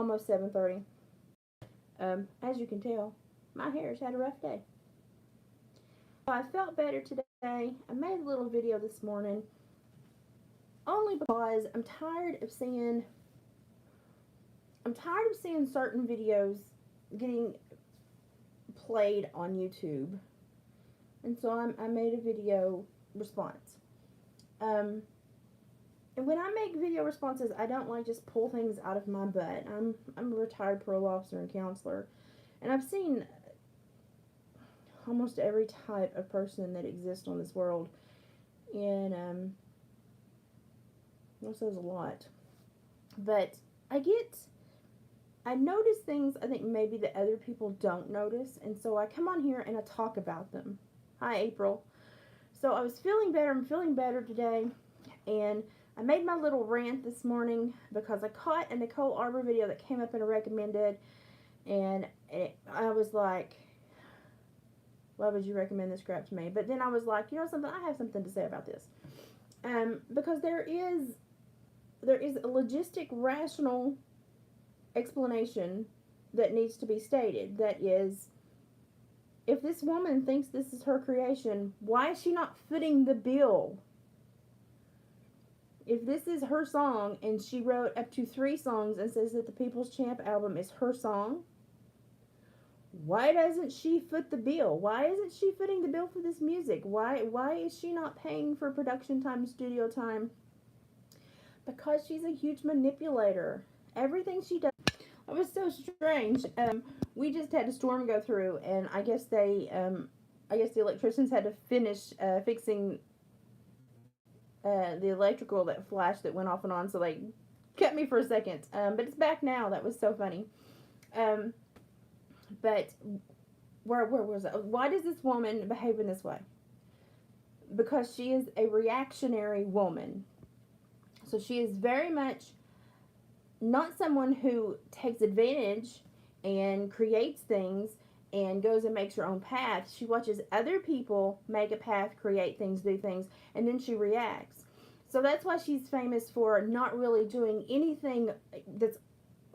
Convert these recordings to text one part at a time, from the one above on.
almost 7:30. As you can tell, my hair's had a rough day. I felt better today. I made a little video this morning only because I'm tired of seeing certain videos getting played on YouTube. And so I made a video response. And when I make video responses, I don't like just pull things out of my butt. I'm a retired parole officer and counselor, and I've seen almost every type of person that exists on this world, and that says a lot. But I notice things I think maybe that other people don't notice, and so I come on here and I talk about them. Hi, April. So I was feeling better. I'm feeling better today, and I made my little rant this morning because I caught a Nicole Arbor video that came up and I recommended, and I was like, why would you recommend this crap to me? But then I was like, you know something, I have something to say about this. Because there is a logistic, rational explanation that needs to be stated. That is, if this woman thinks this is her creation, why is she not footing the bill? If this is her song and she wrote up to 3 songs and says that the People's Champ album is her song, why doesn't she foot the bill? Why isn't she footing the bill for this music? Why is she not paying for production time, studio time? Because she's a huge manipulator. Everything she does. It was so strange. We just had a storm go through, and I guess the electricians had to finish fixing the electrical that flash that went off and on, so they kept me for a second. But it's back now. That was so funny. But where was it? Why does this woman behave in this way? Because she is a reactionary woman. So she is very much not someone who takes advantage and creates things and goes and makes her own path. She watches other people make a path, create things, do things, and then she reacts. So that's why she's famous for not really doing anything that's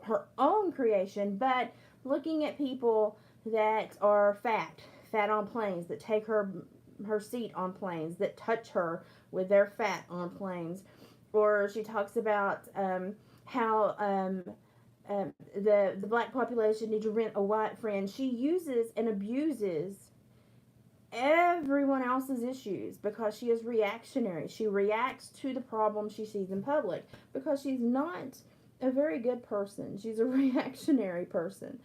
her own creation, but looking at people that are fat on planes, that take her seat on planes, that touch her with their fat on planes. Or she talks about how the black population need to rent a white friend. She uses and abuses everyone else's issues because she is reactionary. She reacts to the problem she sees in public because she's not a very good person. She's a reactionary person.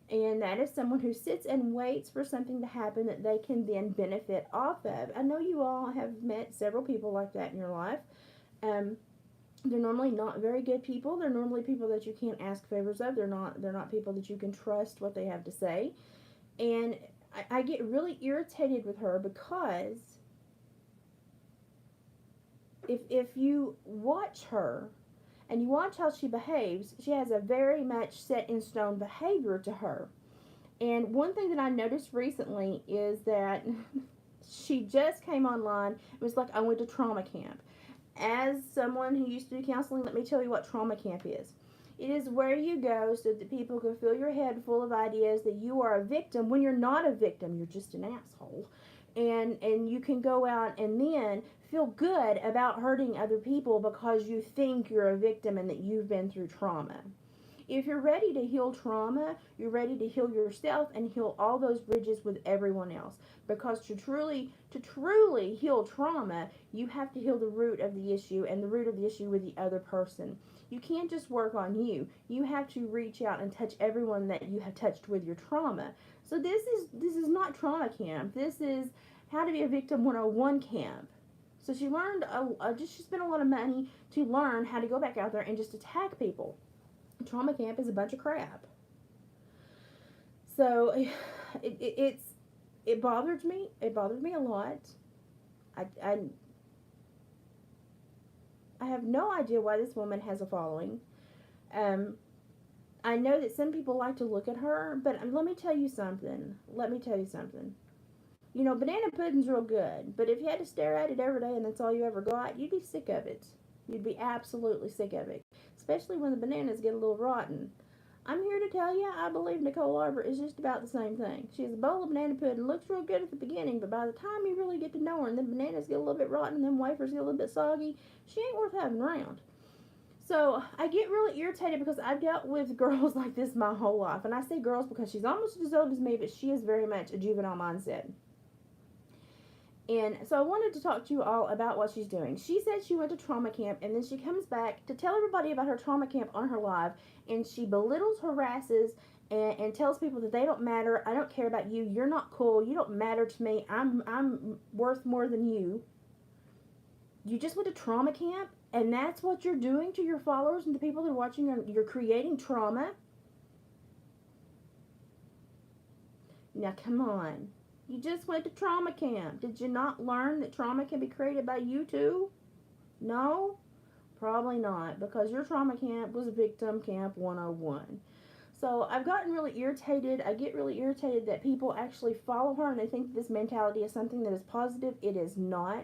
And that is someone who sits and waits for something to happen that they can then benefit off of. I know you all have met several people like that in your life. They're normally not very good people. They're normally people that you can't ask favors of. They're not people that you can trust what they have to say. And I get really irritated with her because if you watch her and you watch how she behaves, she has a very much set in stone behavior to her. And one thing that I noticed recently is that she just came online. It was like, I went to trauma camp. As someone who used to do counseling, let me tell you what trauma camp is. It is where you go so that people can fill your head full of ideas that you are a victim when you're not a victim. You're just an asshole. And you can go out and then feel good about hurting other people because you think you're a victim and that you've been through trauma. If you're ready to heal trauma, you're ready to heal yourself and heal all those bridges with everyone else. Because to truly heal trauma, you have to heal the root of the issue, and the root of the issue with the other person. You can't just work on you. You have to reach out and touch everyone that you have touched with your trauma. So this is not trauma camp. This is how to be a victim 101 camp. So she learned, she spent a lot of money to learn how to go back out there and just attack people. Trauma camp is a bunch of crap. So it bothered me. It bothered me a lot. I have no idea why this woman has a following. I know that some people like to look at her, but let me tell you something. You know, banana pudding's real good, but if you had to stare at it every day and that's all you ever got, you'd be sick of it. You'd be absolutely sick of it. Especially when the bananas get a little rotten. to tell you, I believe Nicole Arbor is just about the same thing. She's a bowl of banana pudding, looks real good at the beginning, but by the time you really get to know her, and the bananas get a little bit rotten, and then wafers get a little bit soggy, she ain't worth having around. So I get really irritated because I've dealt with girls like this my whole life. And I say girls because she's almost as old as me, but she is very much a juvenile mindset. And so I wanted to talk to you all about what she's doing. She said she went to trauma camp, and then she comes back to tell everybody about her trauma camp on her live, and she belittles, harasses, and tells people that they don't matter. I don't care about you. You're not cool. You don't matter to me. I'm worth more than you. You just went to trauma camp, and that's what you're doing to your followers and the people that are watching. You're creating trauma. Now, come on. You just went to trauma camp. Did you not learn that trauma can be created by you too? No? Probably not, because your trauma camp was victim camp 101. So I've gotten really irritated. I get really irritated that people actually follow her and they think this mentality is something that is positive. It is not.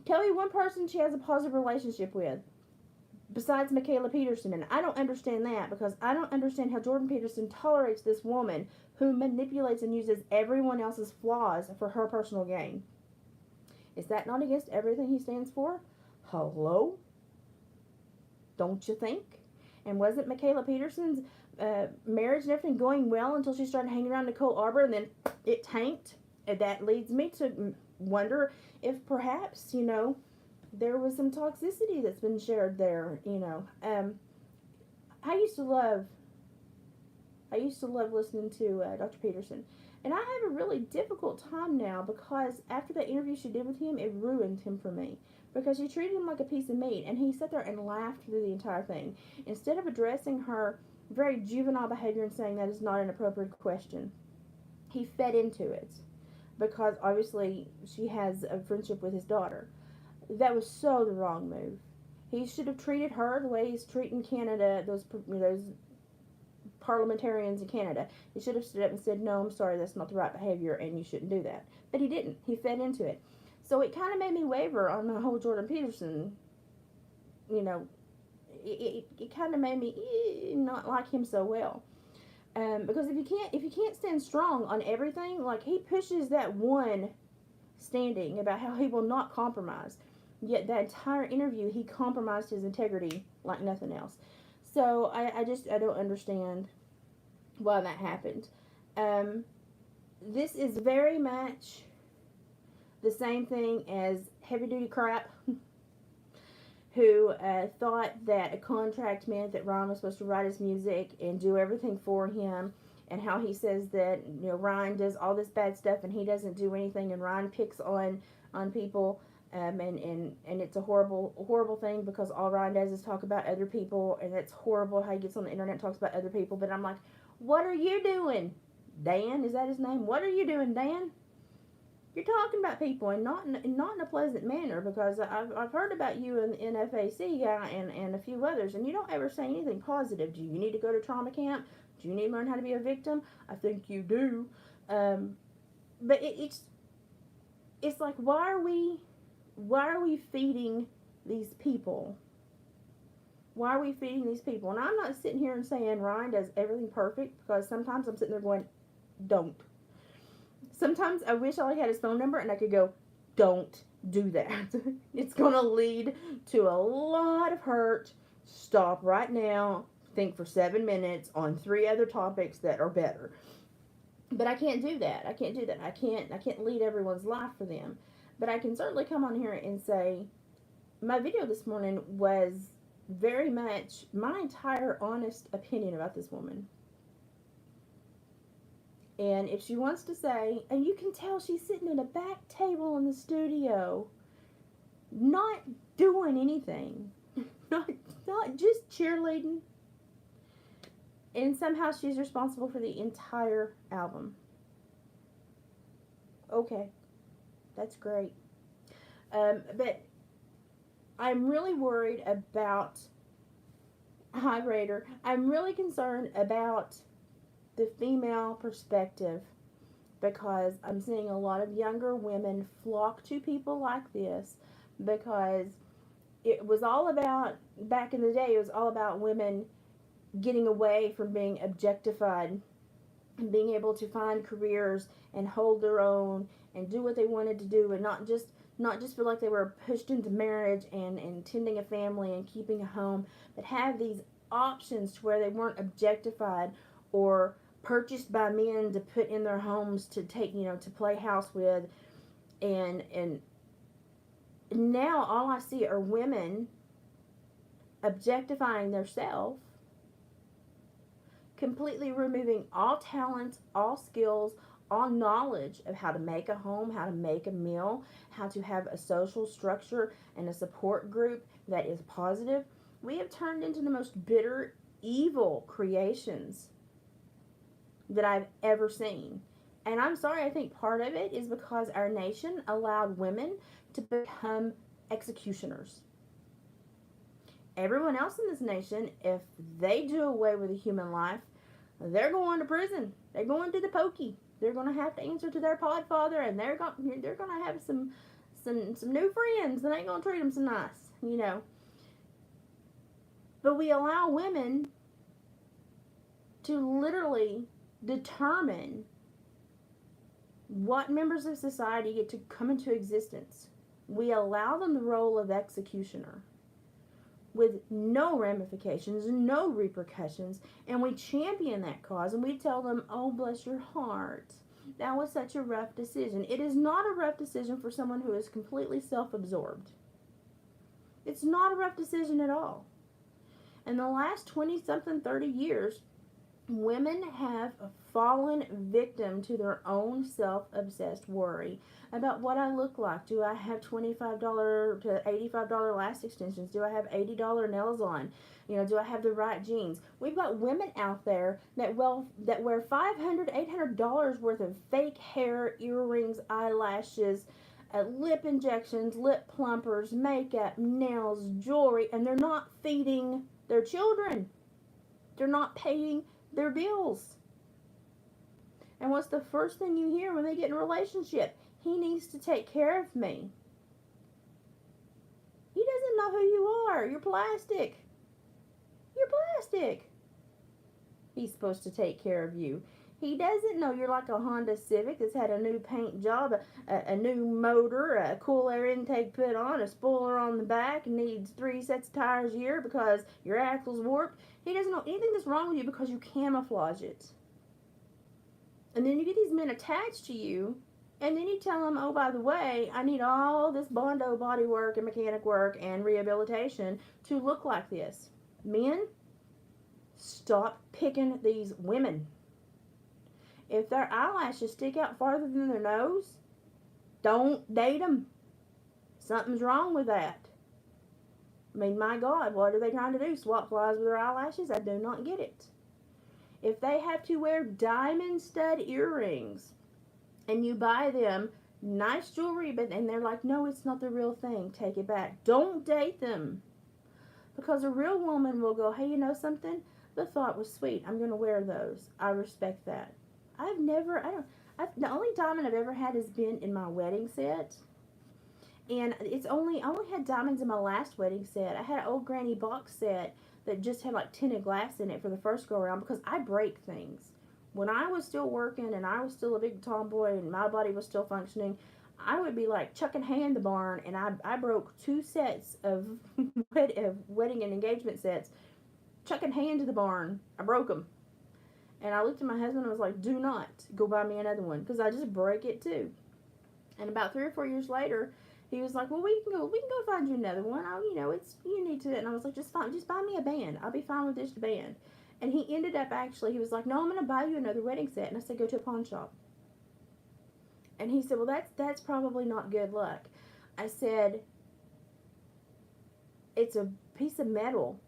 Tell me one person she has a positive relationship with besides Michaela Peterson, and I don't understand that, because I don't understand how Jordan Peterson tolerates this woman who manipulates and uses everyone else's flaws for her personal gain. Is that not against everything he stands for? Hello? Don't you think? And wasn't Michaela Peterson's marriage and everything going well until she started hanging around Nicole Arbor, and then it tanked? And that leads me to wonder if perhaps, there was some toxicity that's been shared there, I used to love listening to Dr. Peterson, and I have a really difficult time now because after that interview she did with him, it ruined him for me, because she treated him like a piece of meat, and he sat there and laughed through the entire thing instead of addressing her very juvenile behavior and saying that is not an appropriate question. He fed into it because obviously she has a friendship with his daughter. That was so the wrong move. He should have treated her the way he's treating Canada, those parliamentarians in Canada. He should have stood up and said, no, I'm sorry, that's not the right behavior, and you shouldn't do that. But he didn't. He fed into it. So it kind of made me waver on the whole Jordan Peterson, it kind of made me not like him so well. Because if you can't stand strong on everything, like he pushes that one standing about how he will not compromise. Yet that entire interview, he compromised his integrity like nothing else. So I don't understand why that happened. This is very much the same thing as Heavy Duty Crap, who thought that a contract meant that Ryan was supposed to write his music and do everything for him, and how he says that Ryan does all this bad stuff and he doesn't do anything, and Ryan picks on people, and it's a horrible thing because all Ryan does is talk about other people, and it's horrible how he gets on the internet and talks about other people. But I'm like, what are you doing, Dan? Is that his name? What are you doing, Dan? You're talking about people and not in a pleasant manner, because I've heard about you and NFAC guy and a few others, and you don't ever say anything positive. Do you need to go to trauma camp? Do you need to learn how to be a victim? I think you do. But it's like, why are we feeding these people? Why are we feeding these people? And I'm not sitting here and saying Ryan does everything perfect, because sometimes I'm sitting there going, don't. Sometimes I wish I had his phone number and I could go, don't do that. It's going to lead to a lot of hurt. Stop right now. Think for 7 minutes on 3 other topics that are better. But I can't do that. I can't lead everyone's life for them. But I can certainly come on here and say, my video this morning was very much my entire honest opinion about this woman. And if she wants to say, and you can tell she's sitting at a back table in the studio, not doing anything, not just cheerleading, and somehow she's responsible for the entire album. Okay, that's great. But I'm really worried about High Raider. I'm really concerned about the female perspective, because I'm seeing a lot of younger women flock to people like this, because it was all about, back in the day, it was all about women getting away from being objectified and being able to find careers and hold their own and do what they wanted to do, and not just feel like they were pushed into marriage and tending a family and keeping a home, but have these options to where they weren't objectified or purchased by men to put in their homes to take, to play house with. And now all I see are women objectifying themselves, completely removing all talents, all skills, all knowledge of how to make a home, how to make a meal, how to have a social structure and a support group that is positive. We have turned into the most bitter, evil creations that I've ever seen. And I'm sorry, I think part of it is because our nation allowed women to become executioners. Everyone else in this nation, if they do away with a human life, they're going to prison. They're going to the pokey. They're going to have to answer to their podfather, and they're going to have some new friends that ain't going to treat them so nice, But we allow women to literally determine what members of society get to come into existence. We allow them the role of executioner with no ramifications, no repercussions, and we champion that cause, and we tell them, oh, bless your heart, that was such a rough decision. It is not a rough decision for someone who is completely self-absorbed. It's not a rough decision at all. In the last 20-something, 30 years, women have fallen victim to their own self-obsessed worry about what I look like. Do I have $25 to $85 lash extensions? Do I have $80 nails on? Do I have the right jeans? We've got women out there that wear $500, $800 worth of fake hair, earrings, eyelashes, lip injections, lip plumpers, makeup, nails, jewelry, and they're not feeding their children. They're not paying their bills. And what's the first thing you hear when they get in a relationship? He needs to take care of me. He doesn't know who you are. You're plastic. You're plastic. He's supposed to take care of you. He doesn't know you're like a Honda Civic that's had a new paint job, a new motor, a cool air intake put on, a spoiler on the back, and needs 3 sets of tires a year because your axle's warped. He doesn't know anything that's wrong with you because you camouflage it. And then you get these men attached to you, and then you tell them, oh, by the way, I need all this Bondo body work and mechanic work and rehabilitation to look like this. Men, stop picking these women. If their eyelashes stick out farther than their nose, don't date them. Something's wrong with that. I mean, my God, what are they trying to do? Swap flies with their eyelashes? I do not get it. If they have to wear diamond stud earrings and you buy them nice jewelry, and they're like, no, it's not the real thing, take it back. Don't date them. Because a real woman will go, hey, you know something? The thought was sweet. I'm going to wear those. I respect that. The only diamond I've ever had has been in my wedding set. And I only had diamonds in my last wedding set. I had an old granny box set that just had like tinted glass in it for the first go around because I break things. When I was still working and I was still a big tomboy and my body was still functioning, I would be like chucking hay in the barn, and I broke 2 sets of wedding and engagement sets, chucking hay into the barn. I broke them. And I looked at my husband and was like, do not go buy me another one because I just break it too. And about 3 or 4 years later, he was like, well, we can go find you another one. You need to. And I was like, just buy me a band. I'll be fine with this band. And he ended up he was like, no, I'm going to buy you another wedding set. And I said, go to a pawn shop. And he said, well, that's probably not good luck. I said, it's a piece of metal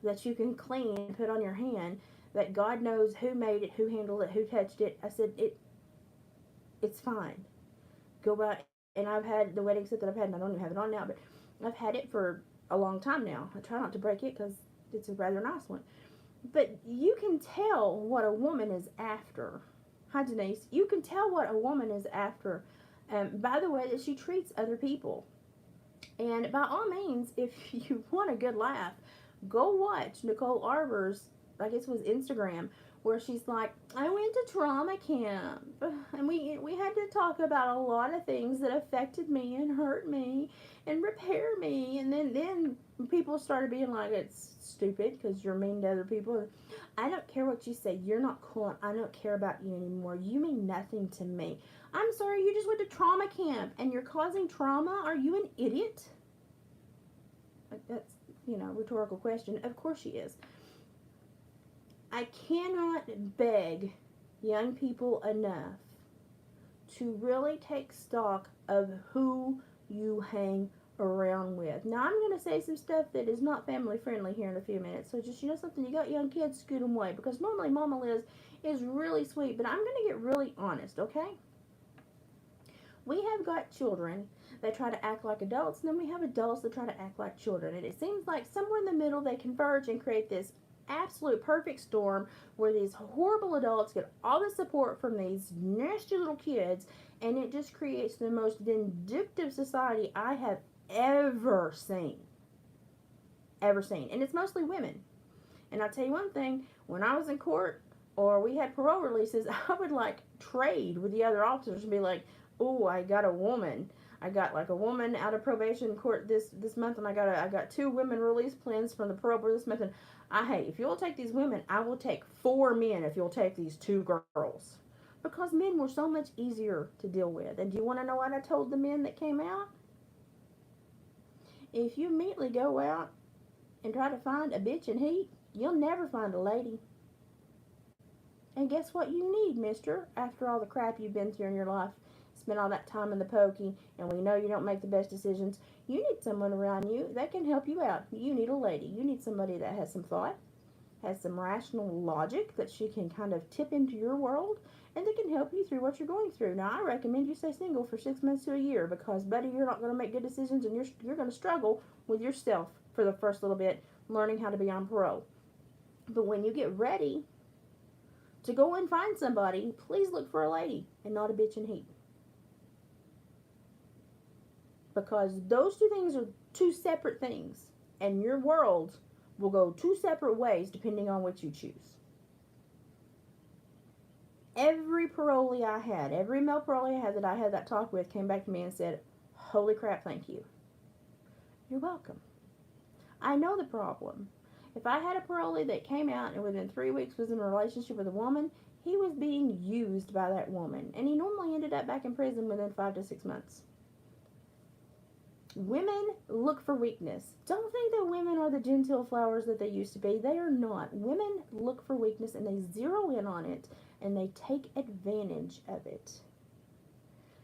that you can clean and put on your hand that God knows who made it, who handled it, who touched it. I said, it's fine. Go buy. And I've had the wedding set that I've had, and I don't even have it on now, but I've had it for a long time now. I try not to break it because it's a rather nice one. But you can tell what a woman is after. Hi, Denise. You can tell what a woman is after by the way that she treats other people. And by all means, if you want a good laugh, go watch Nicole Arbour's I guess it was Instagram, where she's like, I went to trauma camp, and we had to talk about a lot of things that affected me and hurt me and repair me. And then people started being like, it's stupid because you're mean to other people. I don't care what you say. You're not cool. I don't care about you anymore. You mean nothing to me. I'm sorry, you just went to trauma camp and you're causing trauma? Are you an idiot? That's, rhetorical question. Of course she is. I cannot beg young people enough to really take stock of who you hang around with. Now, I'm going to say some stuff that is not family friendly here in a few minutes. So just, something, you got young kids, scoot them away. Because normally Mama Liz is really sweet, but I'm going to get really honest, okay? We have got children that try to act like adults, and then we have adults that try to act like children. And it seems like somewhere in the middle they converge and create this absolute perfect storm where these horrible adults get all the support from these nasty little kids, and it just creates the most vindictive society I have ever seen. And it's mostly women. And I'll tell you one thing, when I was in court or we had parole releases, I would trade with the other officers and be like, oh, I got a woman. I got a woman out of probation court this month, and I got 2 women release plans from the parole board this month. And hey, if you'll take these women, I will take 4 men if you'll take these 2 girls. Because men were so much easier to deal with. And do you want to know what I told the men that came out? If you immediately go out and try to find a bitch in heat, you'll never find a lady. And guess what you need, mister, after all the crap you've been through in your life? Spend all that time in the pokey, and we know you don't make the best decisions. You need someone around you that can help you out. You need a lady. You need somebody that has some thought, has some rational logic that she can kind of tip into your world, and that can help you through what you're going through. Now, I recommend you stay single for 6 months to a year because, buddy, you're not going to make good decisions, and you're going to struggle with yourself for the first little bit, learning how to be on parole. But when you get ready to go and find somebody, please look for a lady and not a bitch in heat. Because those 2 things are 2 separate things, and your world will go 2 separate ways depending on what you choose. Every parolee I had, every male parolee I had that talk with came back to me and said, holy crap, thank you. You're welcome. I know the problem. If I had a parolee that came out and within 3 weeks was in a relationship with a woman, he was being used by that woman, and he normally ended up back in prison within 5 to 6 months. Women look for weakness. Don't think that women are the genteel flowers that they used to be. They are not. Women look for weakness and they zero in on it and they take advantage of it.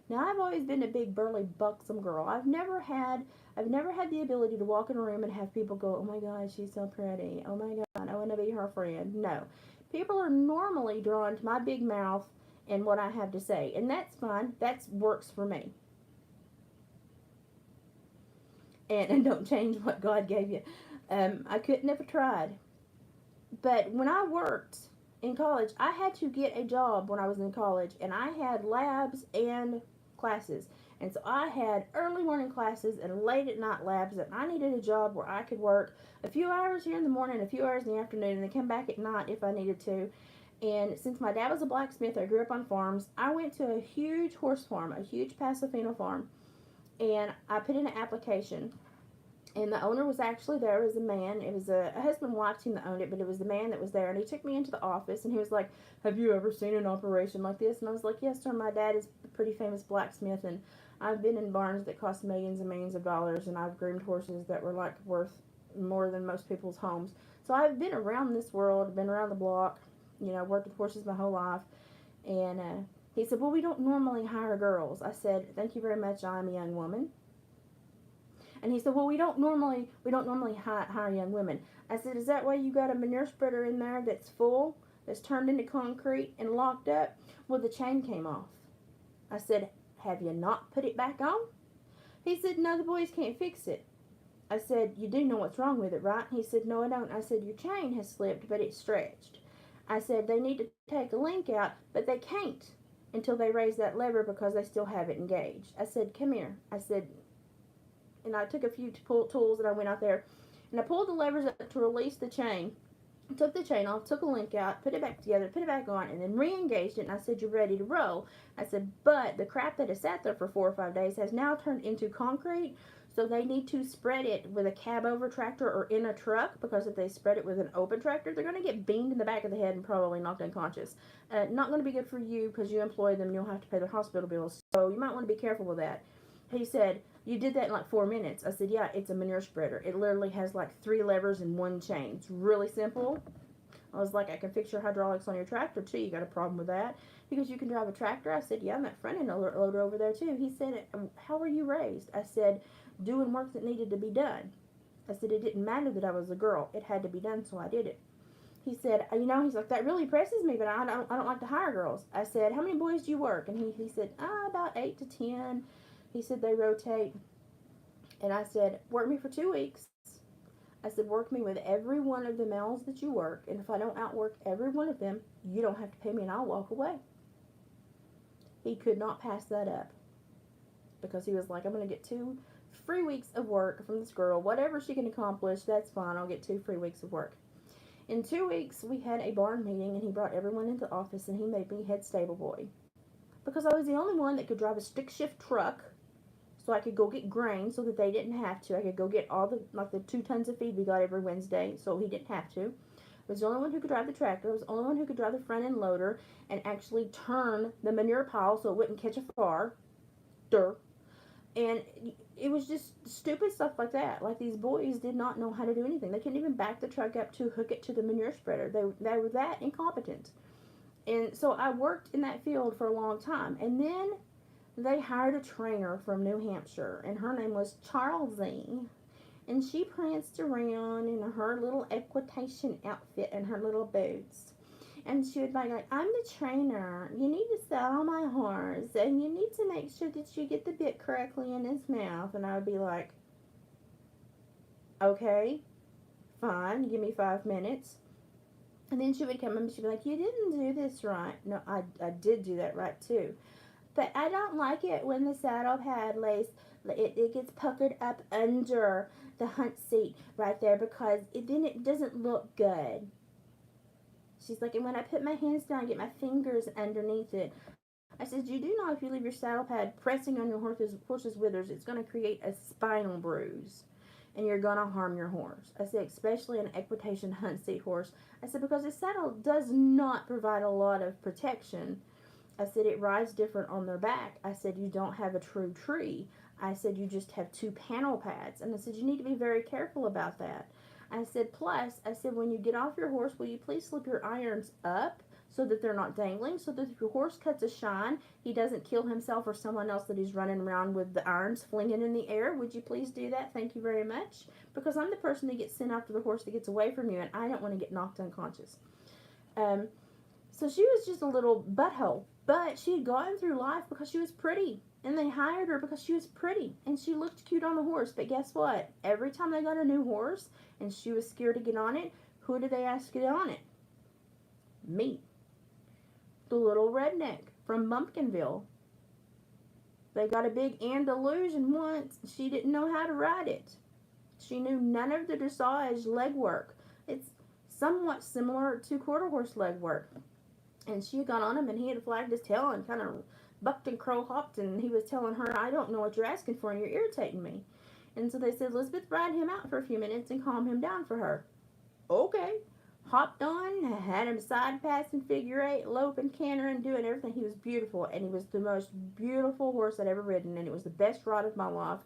Now, I've always been a big, burly, buxom girl. I've never had the ability to walk in a room and have people go, oh my God, she's so pretty. Oh my God, I want to be her friend. No. People are normally drawn to my big mouth and what I have to say. And that's fine. That works for me. And don't change what God gave you. I couldn't have tried. But when I worked in college, I had to get a job when I was in college, and I had labs and classes. And so I had early morning classes and late at night labs, and I needed a job where I could work a few hours here in the morning, a few hours in the afternoon, and then come back at night if I needed to. And since my dad was a blacksmith, I grew up on farms. I went to a huge horse farm, a huge Pasadena farm. And I put in an application, and the owner was actually there. It was a man. It was a husband and wife team that owned it, but it was the man that was there, and he took me into the office, and he was like, have you ever seen an operation like this? And I was like, yes, sir, my dad is a pretty famous blacksmith, and I've been in barns that cost millions and millions of dollars, and I've groomed horses that were worth more than most people's homes. So I've been around this world, been around the block, worked with horses my whole life, and he said, well, we don't normally hire girls. I said, thank you very much, I'm a young woman. And he said, well, we don't normally hire young women. I said, is that why you got a manure spreader in there that's full, that's turned into concrete and locked up? Well, the chain came off. I said, have you not put it back on? He said, no, the boys can't fix it. I said, you do know what's wrong with it, right? He said, no, I don't. I said, your chain has slipped, but it's stretched. I said, they need to take a link out, but they can't until they raise that lever because they still have it engaged. I said, come here. I said, and I took a few tools and I went out there and I pulled the levers up to release the chain. took the chain off, took a link out, put it back together, put it back on, and then re-engaged it, and I said, you're ready to roll. I said, but the crap that has sat there for 4 or 5 days has now turned into concrete, so they need to spread it with a cab over tractor or in a truck, because if they spread it with an open tractor, they're going to get beamed in the back of the head and probably knocked unconscious. Not going to be good for you, because you employ them and you'll have to pay their hospital bills, so you might want to be careful with that. He said, you did that in like 4 minutes. I said, yeah, it's a manure spreader. It literally has like 3 levers and 1 chain. It's really simple. I was like, I can fix your hydraulics on your tractor too. You got a problem with that? Because you can drive a tractor. I said, yeah, I'm that front end loader over there too. He said, how were you raised? I said, doing work that needed to be done. I said, it didn't matter that I was a girl. It had to be done, so I did it. He said, he's like, that really impresses me, but I don't like to hire girls. I said, how many boys do you work? And he said, about 8 to 10. He said, they rotate. And I said, work me for 2 weeks. I said, work me with every one of the males that you work, and if I don't outwork every one of them, you don't have to pay me and I'll walk away. He could not pass that up, because he was like, I'm going to get 2 free weeks of work from this girl. Whatever she can accomplish, that's fine. I'll get 2 free weeks of work. In 2 weeks, we had a barn meeting, and he brought everyone into the office, and he made me head stable boy. Because I was the only one that could drive a stick shift truck, so I could go get grain so that they didn't have to. I could go get all the 2 tons of feed we got every Wednesday, so he didn't have to. I was the only one who could drive the tractor. I was the only one who could drive the front end loader and actually turn the manure pile so it wouldn't catch a fire. And it was just stupid stuff like that. Like, these boys did not know how to do anything. They couldn't even back the truck up to hook it to the manure spreader. They were that incompetent. And so I worked in that field for a long time. And then they hired a trainer from New Hampshire, and her name was Charlesy. And she pranced around in her little equitation outfit and her little boots. And she would be like, I'm the trainer. You need to saddle my horse, and you need to make sure that you get the bit correctly in his mouth. And I would be like, okay, fine, give me 5 minutes. And then she would come and she'd be like, you didn't do this right. No, I did do that right too. But I don't like it when the saddle pad lace, it gets puckered up under the hunt seat right there, because then it doesn't look good. She's like, and when I put my hands down, I get my fingers underneath it. I said, you do know if you leave your saddle pad pressing on your horse's withers, it's going to create a spinal bruise, and you're going to harm your horse. I said, especially an equitation hunt seat horse. I said, because the saddle does not provide a lot of protection. I said, it rides different on their back. I said, you don't have a true tree. I said, you just have 2 panel pads. And I said, you need to be very careful about that. I said, plus, I said, when you get off your horse, will you please slip your irons up so that they're not dangling, so that if your horse cuts a shine, he doesn't kill himself or someone else that he's running around with the irons flinging in the air. Would you please do that? Thank you very much. Because I'm the person that gets sent after the horse that gets away from you, and I don't want to get knocked unconscious. So she was just a little butthole. But she had gotten through life because she was pretty. And they hired her because she was pretty. And she looked cute on the horse. But guess what? Every time they got a new horse and she was scared to get on it, who did they ask to get on it? Me. The little redneck from Bumpkinville. They got a big Andalusian once. She didn't know how to ride it. She knew none of the dressage leg work. It's somewhat similar to quarter horse leg work. And she had gone on him, and he had flagged his tail and kind of bucked and crow-hopped, and he was telling her, I don't know what you're asking for, and you're irritating me. And so they said, Elizabeth, ride him out for a few minutes and calm him down for her. Okay. Hopped on, had him side passing, figure 8, loping, cantering, doing everything. He was beautiful, and he was the most beautiful horse I'd ever ridden, and it was the best ride of my life.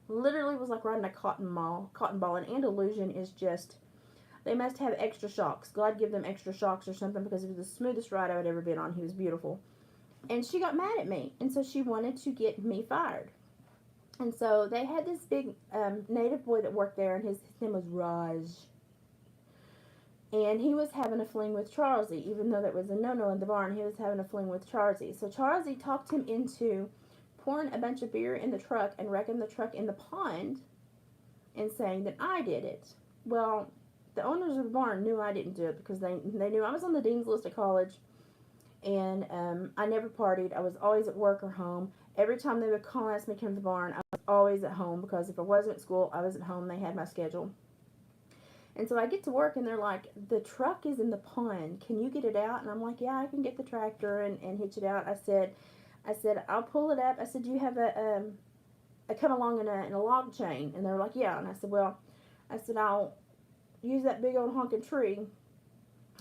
Literally was like riding a cotton ball, and Andalusian is just... They must have extra shocks. God give them extra shocks or something, because it was the smoothest ride I had ever been on. He was beautiful. And she got mad at me, and so she wanted to get me fired. And so they had this big native boy that worked there, and his name was Raj. And he was having a fling with Charlesy, even though that was a no-no in the barn. He was having a fling with Charlesy. So Charlesy talked him into pouring a bunch of beer in the truck and wrecking the truck in the pond and saying that I did it. Well, the owners of the barn knew I didn't do it, because they knew I was on the dean's list at college, and I never partied. I was always at work or home. Every time they would call and ask me to come to the barn, I was always at home, because if I wasn't at school, I was at home. They had my schedule. And so I get to work, and they're like, the truck is in the pond. Can you get it out? And I'm like, yeah, I can get the tractor and hitch it out. I said, I'll pull it up. I said, do you have a come along in a log chain? And they're like, yeah. And I said, well, I said, I'll use that big old honking tree.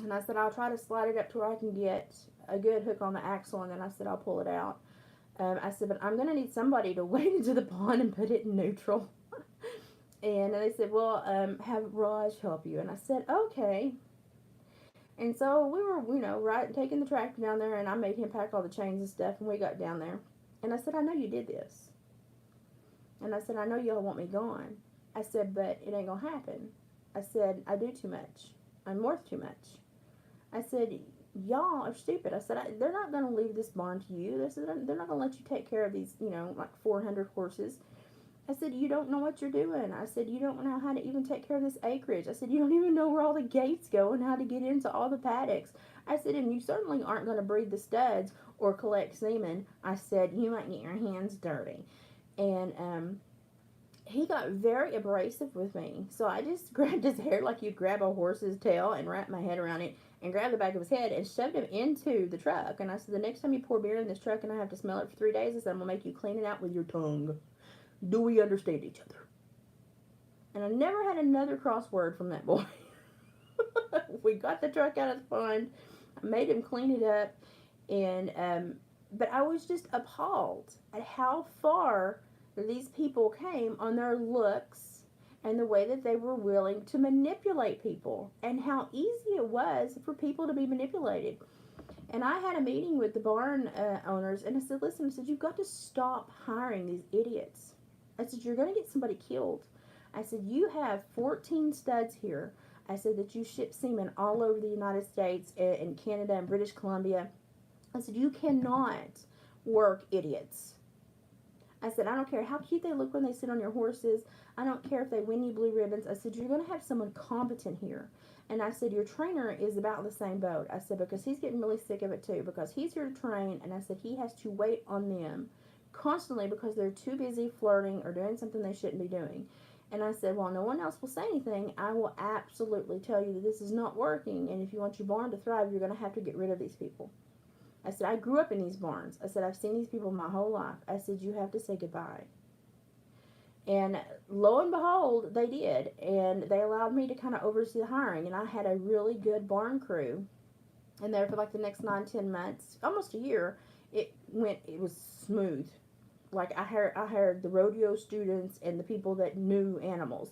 And I said, I'll try to slide it up to where I can get a good hook on the axle. And then I said, I'll pull it out. I said, but I'm going to need somebody to wade into the pond and put it in neutral. And they said, well, have Raj help you. And I said, okay. And so we were, right, taking the tractor down there, and I made him pack all the chains and stuff, and we got down there. And I said, I know you did this. And I said, I know y'all want me gone. I said, but it ain't going to happen. I said, I do too much. I'm worth too much. I said, y'all are stupid. I said, they're not going to leave this barn to you. They're not going to let you take care of these, like 400 horses. I said, you don't know what you're doing. I said, you don't know how to even take care of this acreage. I said, you don't even know where all the gates go and how to get into all the paddocks. I said, and you certainly aren't going to breed the studs or collect semen. I said, you might get your hands dirty. And he got very abrasive with me. So I just grabbed his hair like you'd grab a horse's tail and wrapped my head around it and grabbed the back of his head and shoved him into the truck. And I said, the next time you pour beer in this truck and I have to smell it for 3 days, I said, I'm going to make you clean it out with your tongue. Do we understand each other? And I never had another crossword from that boy. We got the truck out of the pond. I made him clean it up. And but I was just appalled at how far these people came on their looks and the way that they were willing to manipulate people and how easy it was for people to be manipulated. And I had a meeting with the barn owners, and I said, listen, I said, you've got to stop hiring these idiots. I said, you're going to get somebody killed. I said, you have 14 studs here. I said that you ship semen all over the United States and Canada and British Columbia. I said, you cannot work idiots. I said, I don't care how cute they look when they sit on your horses. I don't care if they win you blue ribbons. I said, you're going to have someone competent here. And I said, your trainer is about the same boat. I said, because he's getting really sick of it too, because he's here to train. And I said, he has to wait on them constantly because they're too busy flirting or doing something they shouldn't be doing. And I said, while no one else will say anything, I will absolutely tell you that this is not working. And if you want your barn to thrive, you're going to have to get rid of these people. I said, I grew up in these barns. I said, I've seen these people my whole life. I said, you have to say goodbye. And lo and behold, they did. And they allowed me to kind of oversee the hiring. And I had a really good barn crew. And there for like the next 9-10 months, almost a year, it was smooth. Like I hired the rodeo students and the people that knew animals.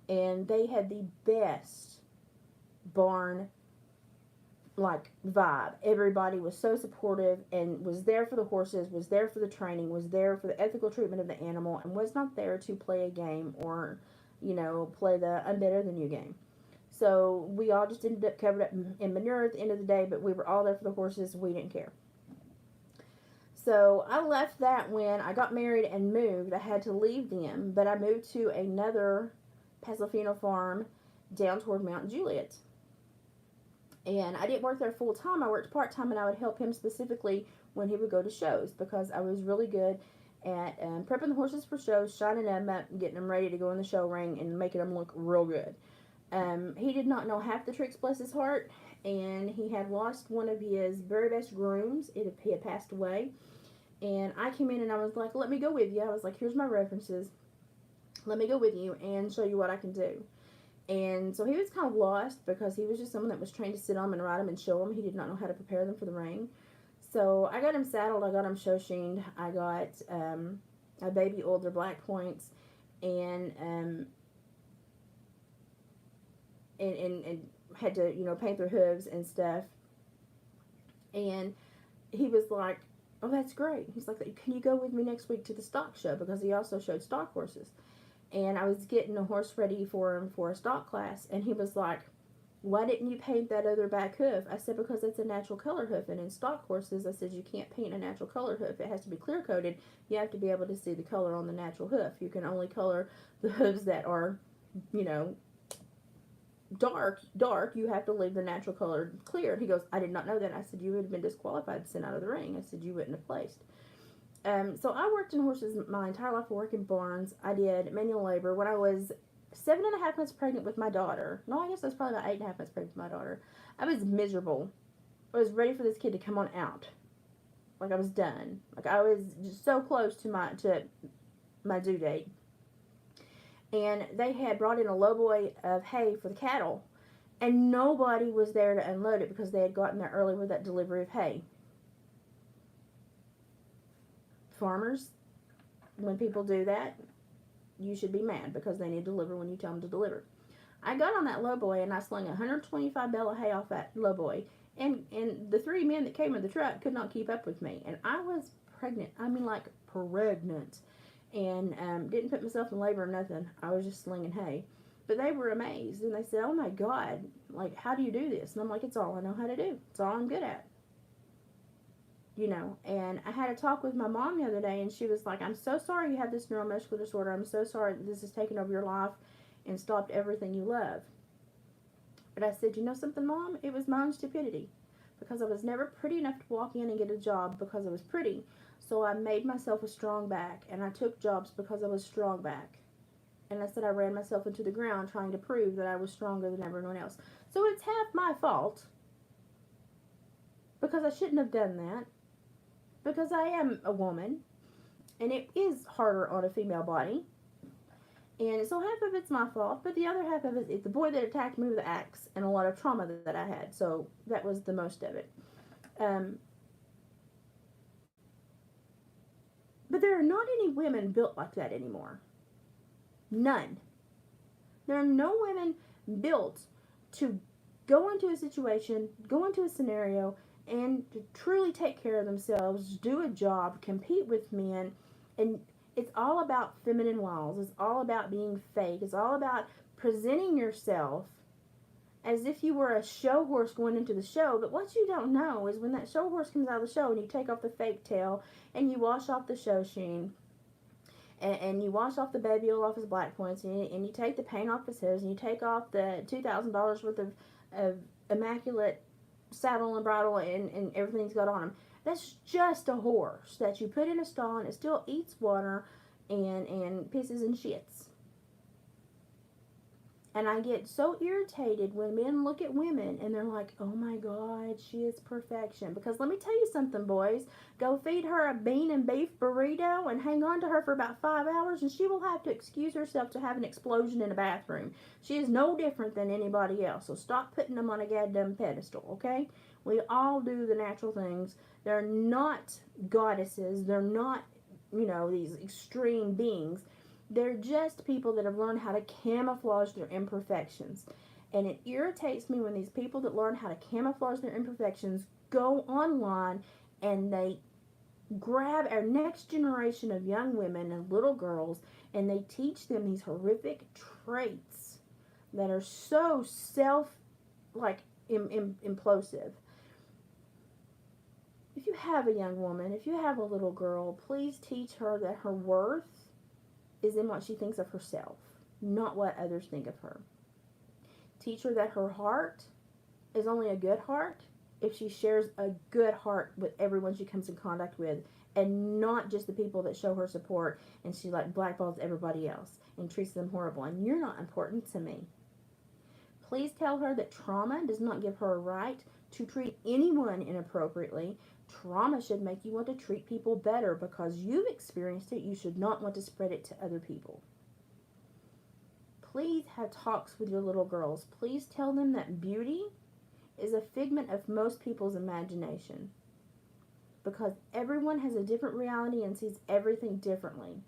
And they had the best barn like vibe. Everybody was so supportive and was there for the horses, was there for the training, was there for the ethical treatment of the animal, and was not there to play a game or, play the I'm better than you game. So we all just ended up covered up in manure at the end of the day, but we were all there for the horses. We didn't care. So I left that when I got married and moved. I had to leave them, but I moved to another Pasolfino farm down toward Mount Juliet. And I didn't work there full time. I worked part time, and I would help him specifically when he would go to shows because I was really good at prepping the horses for shows, shining them up, getting them ready to go in the show ring, and making them look real good. He did not know half the tricks, bless his heart, and he had lost one of his very best grooms. He had passed away. And I came in and I was like, let me go with you. I was like, here's my references. Let me go with you and show you what I can do. And so he was kind of lost because he was just someone that was trained to sit on them and ride them and show them. He did not know how to prepare them for the ring. So I got him saddled. I got him show sheened. I got a baby oiled their black points and had to, paint their hooves and stuff. And he was like, oh, that's great. He's like, can you go with me next week to the stock show? Because he also showed stock horses. And I was getting a horse ready for him for a stock class. And he was like, why didn't you paint that other back hoof? I said, because it's a natural color hoof. And in stock horses, I said, you can't paint a natural color hoof. It has to be clear coated. You have to be able to see the color on the natural hoof. You can only color the hooves that are, dark. You have to leave the natural color clear. And he goes, I did not know that. I said, you would have been disqualified to send out of the ring. I said, you wouldn't have placed. So I worked in horses my entire life. I worked in barns. I did manual labor. When I was 7.5 months pregnant with my daughter. No, I guess I was probably about 8.5 months pregnant with my daughter. I was miserable. I was ready for this kid to come on out. Like I was done. Like I was just so close to my due date. And they had brought in a lowboy of hay for the cattle, and nobody was there to unload it because they had gotten there early with that delivery of hay. Farmers, when people do that, you should be mad because they need to deliver when you tell them to deliver. I got on that lowboy and I slung 125 bale of hay off that lowboy, and the three men that came in the truck could not keep up with me, and I was pregnant. I mean, like pregnant, and didn't put myself in labor or nothing. I was just slinging hay. But they were amazed, and they said, "Oh my God, like, how do you do this?" And I'm like, "It's all I know how to do. It's all I'm good at." You know, and I had a talk with my mom the other day, and she was like, "I'm so sorry you have this neuromuscular disorder. I'm so sorry that this has taken over your life and stopped everything you love." But I said, "You know something, Mom? It was my own stupidity, because I was never pretty enough to walk in and get a job because I was pretty. So I made myself a strong back, and I took jobs because I was strong back. And I said I ran myself into the ground trying to prove that I was stronger than everyone else. So it's half my fault, because I shouldn't have done that, because I am a woman, and it is harder on a female body. And so half of it's my fault, but the other half of it is the boy that attacked me with the axe and a lot of trauma that I had. So that was the most of it. But there are not any women built like that anymore. None. There are no women built to go into a situation, go into a scenario, and to truly take care of themselves, do a job, compete with men, and it's all about feminine walls. It's all about being fake. It's all about presenting yourself as if you were a show horse going into the show. But what you don't know is when that show horse comes out of the show and you take off the fake tail and you wash off the show sheen, and you wash off the baby oil off his black points, and you take the paint off his hooves, and you take off the $2,000 worth of immaculate saddle and bridle and everything's got on him. That's just a horse that you put in a stall, and it still eats water and pisses and shits. And I get so irritated when men look at women and they're like, "Oh my God, she is perfection." Because let me tell you something, boys. Go feed her a bean and beef burrito and hang on to her for about 5 hours, and she will have to excuse herself to have an explosion in a bathroom. She is no different than anybody else. So stop putting them on a goddamn pedestal, okay? We all do the natural things. They're not goddesses. They're not, these extreme beings. They're just people that have learned how to camouflage their imperfections. And it irritates me when these people that learn how to camouflage their imperfections go online and they grab our next generation of young women and little girls and they teach them these horrific traits that are so implosive. If you have a young woman, if you have a little girl, please teach her that her worth is in what she thinks of herself, not what others think of her. Teach her that her heart is only a good heart if she shares a good heart with everyone she comes in contact with, and not just the people that show her support and she blackballs everybody else and treats them horrible. And you're not important to me. Please tell her that trauma does not give her a right to treat anyone inappropriately. Trauma should make you want to treat people better because you've experienced it. You should not want to spread it to other people. Please have talks with your little girls. Please tell them that beauty is a figment of most people's imagination, because everyone has a different reality and sees everything differently.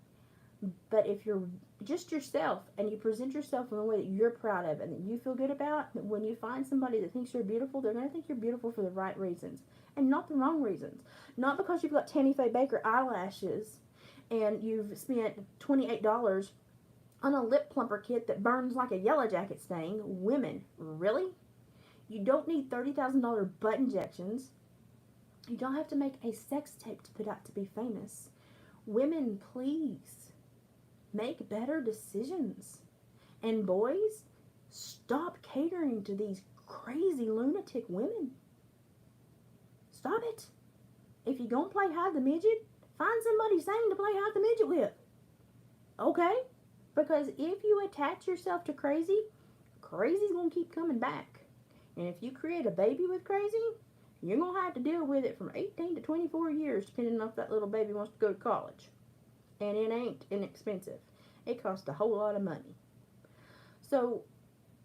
But if you're just yourself and you present yourself in a way that you're proud of and that you feel good about, when you find somebody that thinks you're beautiful, they're going to think you're beautiful for the right reasons and not the wrong reasons. Not because you've got Tammy Faye Baker eyelashes and you've spent $28 on a lip plumper kit that burns like a Yellow Jacket stain. Women, really? You don't need $30,000 butt injections. You don't have to make a sex tape to put out to be famous. Women, please, make better decisions. And boys, stop catering to these crazy lunatic women. Stop it. If you're going to play hide the midget, find somebody sane to play hide the midget with. Okay? Because if you attach yourself to crazy, crazy's going to keep coming back. And if you create a baby with crazy, you're going to have to deal with it from 18 to 24 years, depending on if that little baby wants to go to college. And it ain't inexpensive. It costs a whole lot of money. So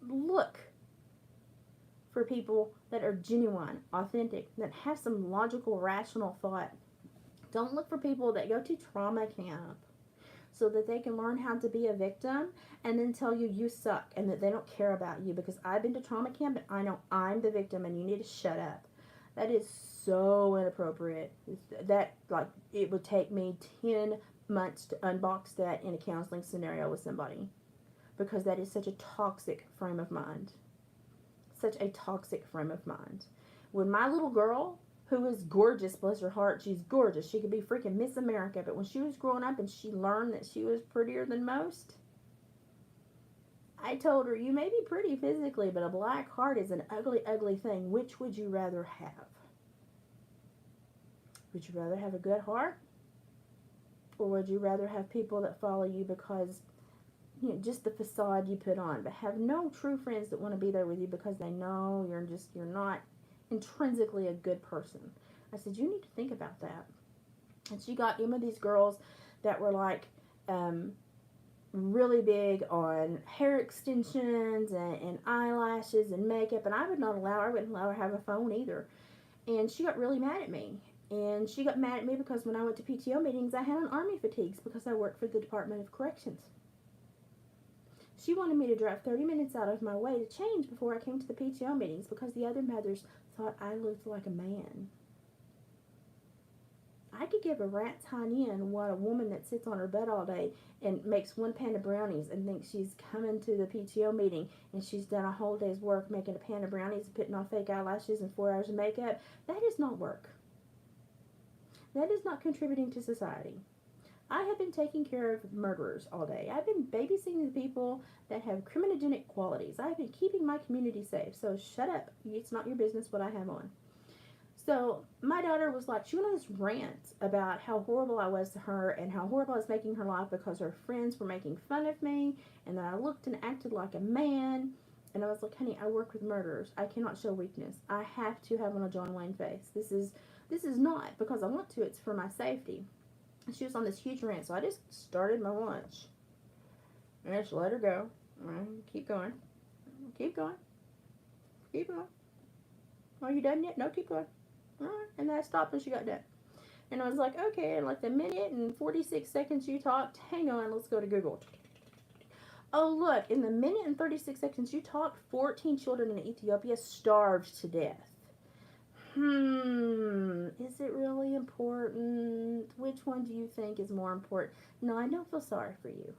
look for people that are genuine, authentic, that have some logical, rational thought. Don't look for people that go to trauma camp so that they can learn how to be a victim and then tell you you suck and that they don't care about you. Because I've been to trauma camp and I know I'm the victim and you need to shut up. That is so inappropriate. That, like, it would take me 10 months to unbox that in a counseling scenario with somebody, because that is such a toxic frame of mind. Such a toxic frame of mind. When my little girl, who is gorgeous, bless her heart, she's gorgeous, she could be freaking Miss America, but when she was growing up and she learned that she was prettier than most, I told her, you may be pretty physically, but a black heart is an ugly, ugly thing. Which would you rather have? Would you rather have a good heart? Or would you rather have people that follow you because, you know, just the facade you put on, but have no true friends that want to be there with you because they know you're not intrinsically a good person? I said, you need to think about that. And she got in with these girls that were like really big on hair extensions and eyelashes and makeup, and I wouldn't allow her to have a phone either. And she got really mad at me. And she got mad at me because when I went to PTO meetings, I had on army fatigues because I worked for the Department of Corrections. She wanted me to drive 30 minutes out of my way to change before I came to the PTO meetings because the other mothers thought I looked like a man. I could give a rat's hind end what a woman that sits on her butt all day and makes one pan of brownies and thinks she's coming to the PTO meeting and she's done a whole day's work making a pan of brownies and putting on fake eyelashes and 4 hours of makeup. That is not work. That is not contributing to society. I have been taking care of murderers all day. I've been babysitting the people that have criminogenic qualities. I've been keeping my community safe. So shut up. It's not your business what I have on. So my daughter was like, she went on this rant about how horrible I was to her and how horrible I was making her life because her friends were making fun of me and that I looked and acted like a man. And I was like, honey, I work with murderers. I cannot show weakness. I have to have on a John Wayne face. This is not because I want to. It's for my safety. And she was on this huge rant, so I just started my lunch. And I just let her go. Keep going. Keep going. Keep going. Are you done yet? No, keep going. All right. And then I stopped when she got done. And I was like, okay, in like the minute and 46 seconds you talked, hang on, let's go to Google. Oh, look, in the minute and 36 seconds you talked, 14 children in Ethiopia starved to death. Is it really important? Which one do you think is more important? No, I don't feel sorry for you.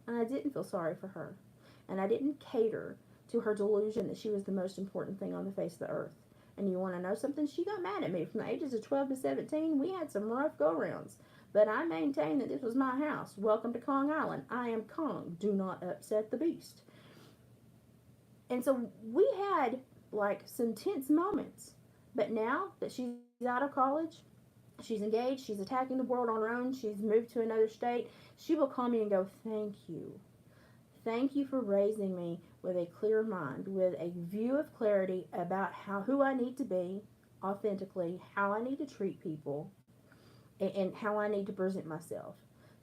And I didn't feel sorry for her. And I didn't cater to her delusion that she was the most important thing on the face of the earth. And you want to know something? She got mad at me. From the ages of 12 to 17, we had some rough go-rounds. But I maintained that this was my house. Welcome to Kong Island. I am Kong. Do not upset the beast. And so we had like some tense moments. But now that she's out of college, she's engaged, she's attacking the world on her own, she's moved to another state, she will call me and go, thank you. Thank you for raising me with a clear mind, with a view of clarity about who I need to be authentically, how I need to treat people, and how I need to present myself.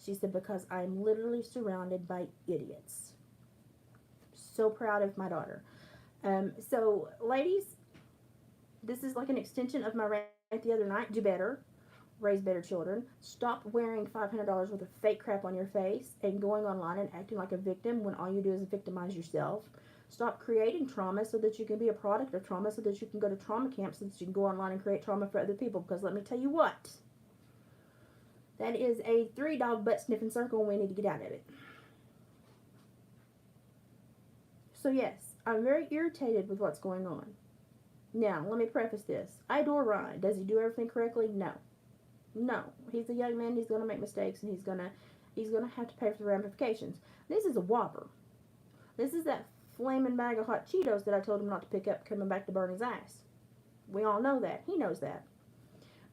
She said, because I'm literally surrounded by idiots. So proud of my daughter. So, ladies, this is like an extension of my rant the other night. Do better. Raise better children. Stop wearing $500 worth of fake crap on your face and going online and acting like a victim when all you do is victimize yourself. Stop creating trauma so that you can be a product of trauma, so that you can go to trauma camps, so that you can go online and create trauma for other people. Because let me tell you what, that is a 3-dog butt sniffing circle and we need to get out of it. So yes, I'm very irritated with what's going on. Now, let me preface this. I adore Ryan. Does he do everything correctly? No. No. He's a young man. He's going to make mistakes, and he's going to have to pay for the ramifications. This is a Whopper. This is that flaming bag of hot Cheetos that I told him not to pick up coming back to burn his ass. We all know that. He knows that.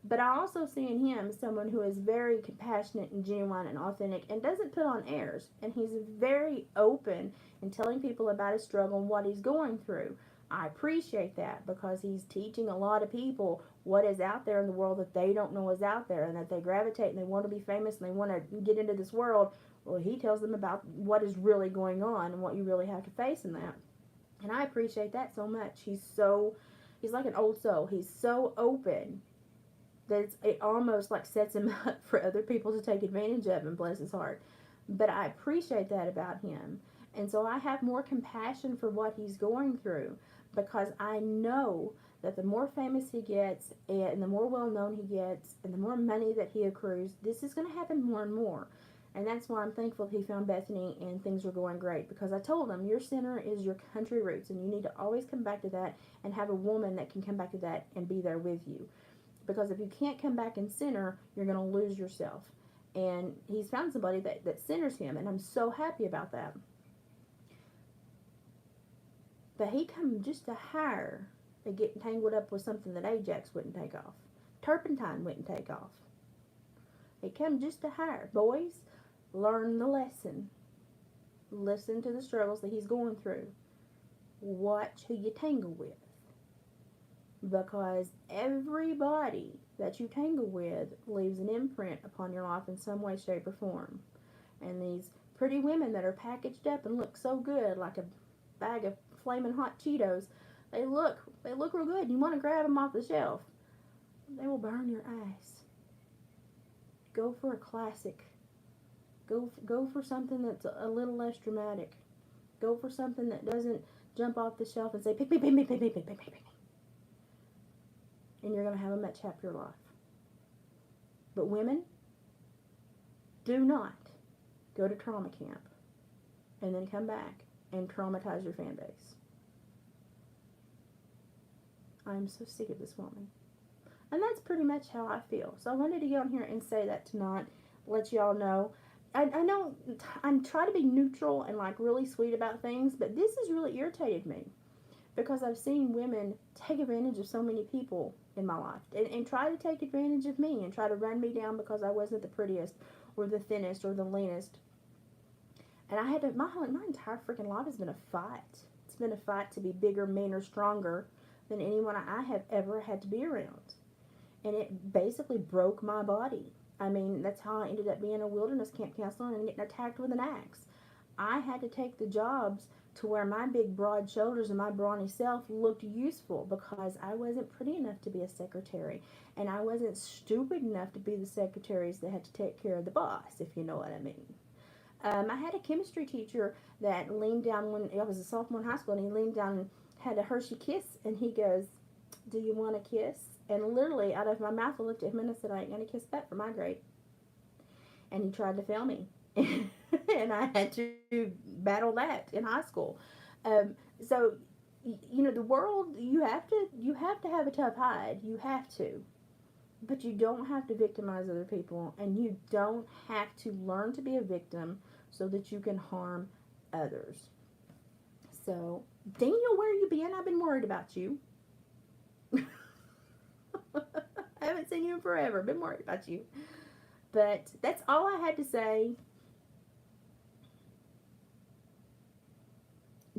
But I also see in him someone who is very compassionate and genuine and authentic and doesn't put on airs. And he's very open in telling people about his struggle and what he's going through. I appreciate that because he's teaching a lot of people what is out there in the world that they don't know is out there, and that they gravitate and they want to be famous and they want to get into this world. Well, he tells them about what is really going on and what you really have to face in that. And I appreciate that so much. He's like an old soul. He's so open that it almost like sets him up for other people to take advantage of him, bless his heart. But I appreciate that about him. And so I have more compassion for what he's going through, because I know that the more famous he gets and the more well known he gets and the more money that he accrues, this is going to happen more and more. And that's why I'm thankful he found Bethany and things were going great, because I told him your center is your country roots and you need to always come back to that and have a woman that can come back to that and be there with you. Because if you can't come back and center, you're going to lose yourself. And he's found somebody that centers him, and I'm so happy about that. But he come just to hire to get tangled up with something that Ajax wouldn't take off. Turpentine wouldn't take off. He come just to hire. Boys, learn the lesson. Listen to the struggles that he's going through. Watch who you tangle with. Because everybody that you tangle with leaves an imprint upon your life in some way, shape, or form. And these pretty women that are packaged up and look so good, like a bag of flaming hot Cheetos, they look real good. You want to grab them off the shelf. They will burn your eyes. Go for a classic. Go for something that's a little less dramatic. Go for something that doesn't jump off the shelf and say, pick me, pick me, pick me, pick me, pick me. And you're going to have a much happier life. But women, do not go to trauma camp and then come back and traumatize your fan base. I'm so sick of this woman. And that's pretty much how I feel. So I wanted to get on here and say that tonight, let y'all know. I know I try to be neutral and like really sweet about things, but this has really irritated me, because I've seen women take advantage of so many people in my life and try to take advantage of me and try to run me down because I wasn't the prettiest or the thinnest or the leanest. And I had to, my entire freaking life has been a fight. It's been a fight to be bigger, meaner, stronger than anyone I have ever had to be around. And it basically broke my body. I mean, that's how I ended up being a wilderness camp counselor and getting attacked with an axe. I had to take the jobs to where my big broad shoulders and my brawny self looked useful, because I wasn't pretty enough to be a secretary, and I wasn't stupid enough to be the secretaries that had to take care of the boss, if you know what I mean. I had a chemistry teacher that leaned down when I was a sophomore in high school, and he leaned down and had a Hershey kiss, and he goes, "Do you want a kiss?" And literally out of my mouth, I looked at him and I said, "I ain't gonna kiss that for my grade." And he tried to fail me. And I had to battle that in high school. So, you know, the world, you have to have a tough hide. You have to. But you don't have to victimize other people, and you don't have to learn to be a victim so that you can harm others. So, Daniel, where you been? I've been worried about you. I haven't seen you in forever. Been worried about you. But that's all I had to say.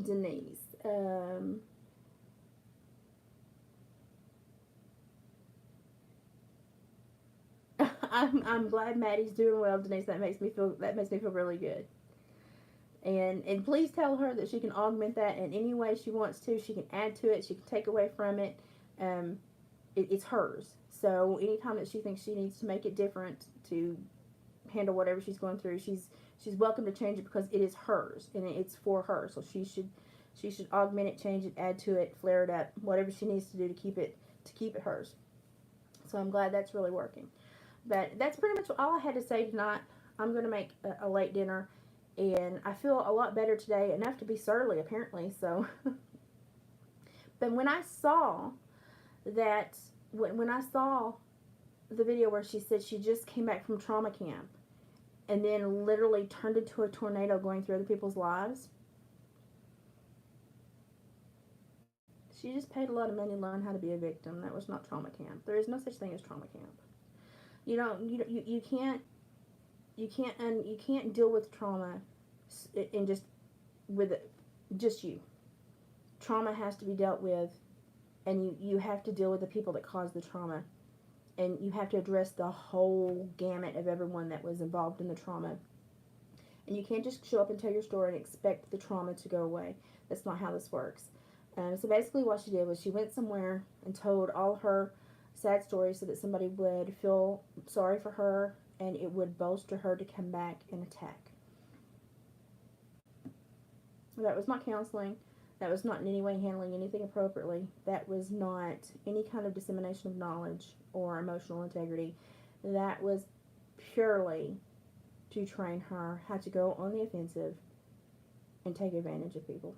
Denise. I'm glad Maddie's doing well, Denise. That makes me feel really good. And please tell her that she can augment that in any way she wants to. She can add to it. She can take away from it. It's hers. So anytime that she thinks she needs to make it different to handle whatever she's going through, she's welcome to change it, because it is hers and it's for her. So she should augment it, change it, add to it, flare it up, whatever she needs to do to keep it hers. So I'm glad that's really working. But that's pretty much all I had to say tonight. I'm going to make a late dinner, and I feel a lot better today, enough to be surly apparently. So, but when I saw that, when I saw the video where she said she just came back from trauma camp and then literally turned into a tornado going through other people's lives, She just paid a lot of money to learn how to be a victim. That was not trauma camp. There is no such thing as trauma camp. You can't deal with trauma in with just you. Trauma has to be dealt with, and you have to deal with the people that caused the trauma, and you have to address the whole gamut of everyone that was involved in the trauma. And you can't just show up and tell your story and expect the trauma to go away. That's not how this works. So basically what she did was she went somewhere and told all her sad stories so that somebody would feel sorry for her, and it would bolster her to come back and attack. That was not counseling. That was not in any way handling anything appropriately. That was not any kind of dissemination of knowledge or emotional integrity. That was purely to train her how to go on the offensive and take advantage of people.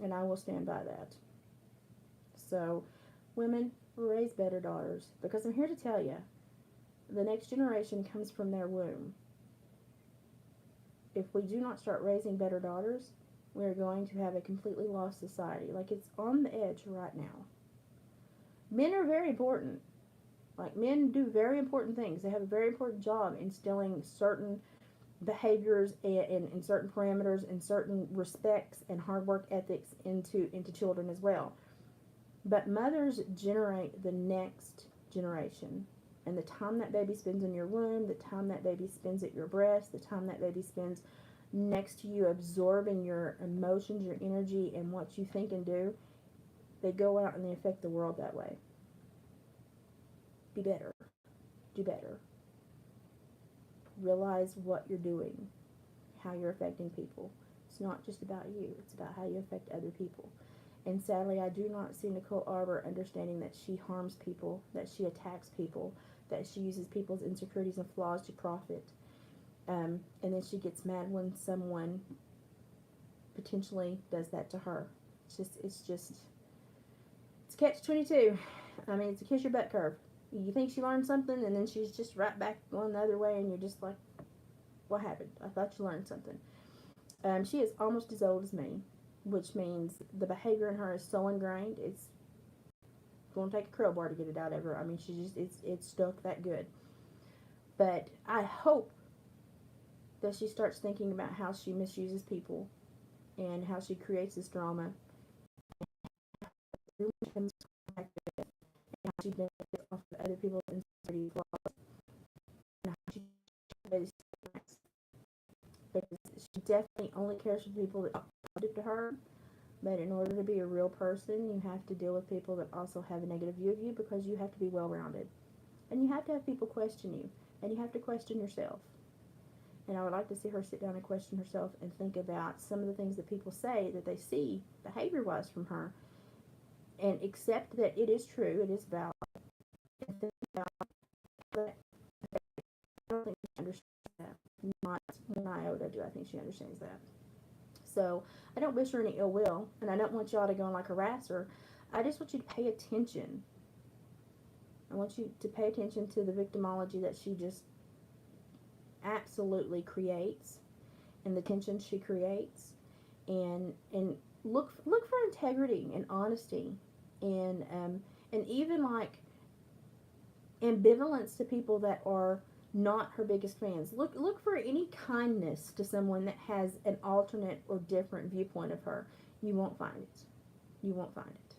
And I will stand by that. So, women, raise better daughters. Because I'm here to tell you, the next generation comes from their womb. If we do not start raising better daughters, we are going to have a completely lost society. Like, it's on the edge right now. Men are very important. Like, men do very important things. They have a very important job instilling certain behaviors and certain parameters and certain respects and hard work ethics into children as well. But mothers generate the next generation. And the time that baby spends in your womb, the time that baby spends at your breast, the time that baby spends next to you absorbing your emotions, your energy, and what you think and do, they go out and they affect the world that way. Be better. Do better. Realize what you're doing, how you're affecting people. It's not just about you. It's about how you affect other people. And sadly, I do not see Nicole Arbor understanding that she harms people, that she attacks people, that she uses people's insecurities and flaws to profit. And then she gets mad when someone potentially does that to her. It's catch-22. I mean, it's a kiss your butt curve. You think she learned something, and then she's just right back going the other way, and you're just like, what happened? I thought you learned something. She is almost as old as me, which means the behavior in her is so ingrained, it's going to take a crowbar to get it out of her. I mean, it's stuck that good. But I hope that she starts thinking about how she misuses people and how she creates this drama, and how she benefits off of other people's insecurity flaws, and how she because she definitely only cares for people that are positive to her. But in order to be a real person, you have to deal with people that also have a negative view of you, because you have to be well-rounded. And you have to have people question you. And you have to question yourself. And I would like to see her sit down and question herself and think about some of the things that people say that they see behavior-wise from her, and accept that it is true, it is valid. And think about that. I don't think she understands that. Not one iota do I think she understands that. So I don't wish her any ill will, and I don't want y'all to go and like harass her. I just want you to pay attention. I want you to pay attention to the victimology that she just absolutely creates, and the tension she creates, and look for integrity and honesty, and even like ambivalence to people that are not her biggest fans. Look for any kindness to someone that has an alternate or different viewpoint of her. You won't find it. You won't find it.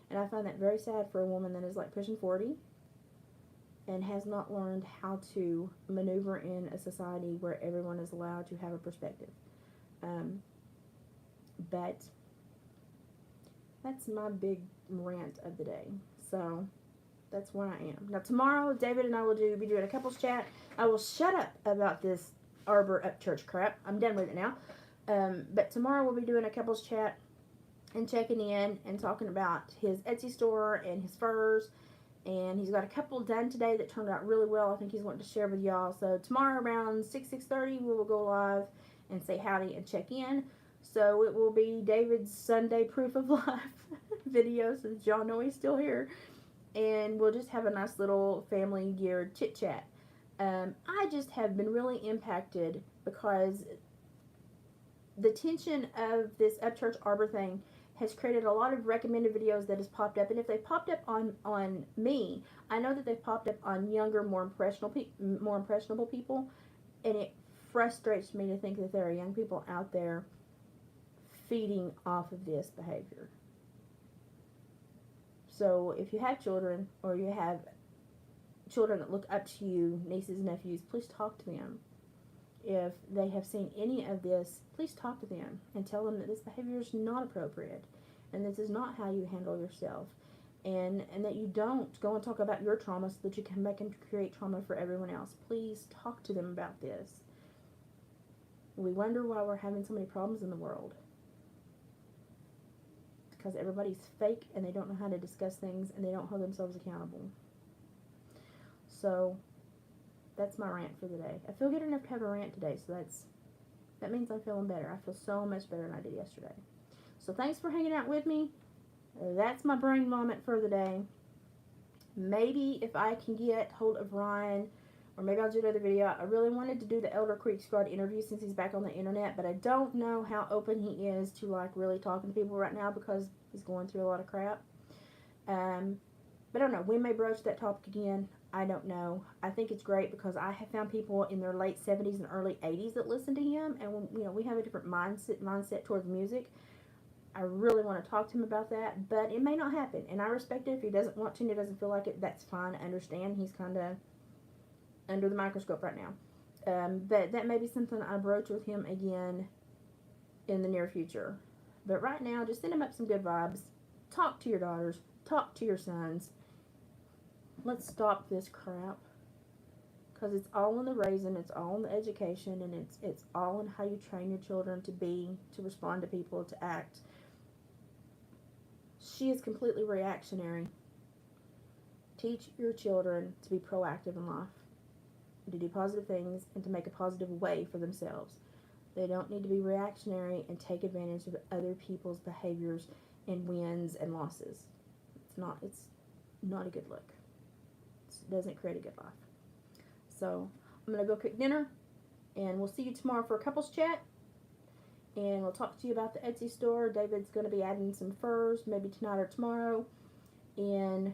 And I find that very sad for a woman that is like pushing 40 and has not learned how to maneuver in a society where everyone is allowed to have a perspective. But that's my big rant of the day. So that's where I am. Now tomorrow, David and I will be doing a couples chat. I will shut up about this Arbor Upchurch crap. I'm done with it now. But tomorrow we'll be doing a couples chat and checking in and talking about his Etsy store and his furs. And he's got a couple done today that turned out really well. I think he's wanting to share with y'all. So tomorrow around 6:30 we will go live and say howdy and check in. So it will be David's Sunday proof of life video, since y'all know he's still here. And we'll just have a nice little family geared chit chat. I just have been really impacted because the tension of this Upchurch Arbor thing has created a lot of recommended videos that has popped up, and if they popped up on me, I know that they've popped up on younger, more impressionable people, and it frustrates me to think that there are young people out there feeding off of this behavior. So if you have children, or you have children that look up to you, nieces and nephews, please talk to them. If they have seen any of this, please talk to them and tell them that this behavior is not appropriate, and this is not how you handle yourself, and that you don't go and talk about your trauma so that you can make and create trauma for everyone else. Please talk to them about this. We wonder why we're having so many problems in the world. Because everybody's fake, and they don't know how to discuss things, and they don't hold themselves accountable. So that's my rant for the day. I feel good enough to have a rant today, so that means I'm feeling better. I feel so much better than I did yesterday. So thanks for hanging out with me. That's my brain vomit for the day. Maybe if I can get hold of Ryan, or maybe I'll do another video. I really wanted to do the Elder Creek Squad interview since he's back on the internet, but I don't know how open he is to like really talking to people right now because he's going through a lot of crap. But I don't know. We may broach that topic again. I don't know. I think it's great because I have found people in their late 70s and early 80s that listen to him, and we have a different mindset towards music. I really want to talk to him about that, but it may not happen, and I respect it. If he doesn't want to and he doesn't feel like it, that's fine. I understand. He's kind of under the microscope right now. But that may be something I broach with him again in the near future. But right now, just send him up some good vibes. Talk to your daughters. Talk to your sons. Let's stop this crap. Because it's all in the raising, it's all in the education, and it's all in how you train your children to be, to respond to people, to act. She is completely reactionary. Teach your children to be proactive in life, to do positive things, and to make a positive way for themselves. They don't need to be reactionary and take advantage of other people's behaviors and wins and losses. It's not a good look. It doesn't create a good life. So I'm going to go cook dinner, and we'll see you tomorrow for a couples chat, and we'll talk to you about the Etsy store. David's going to be adding some furs, maybe tonight or tomorrow, and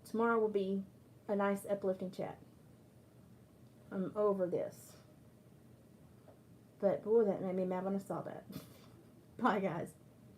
tomorrow will be a nice uplifting chat. I'm over this. But boy, that made me mad when I saw that. Bye, guys.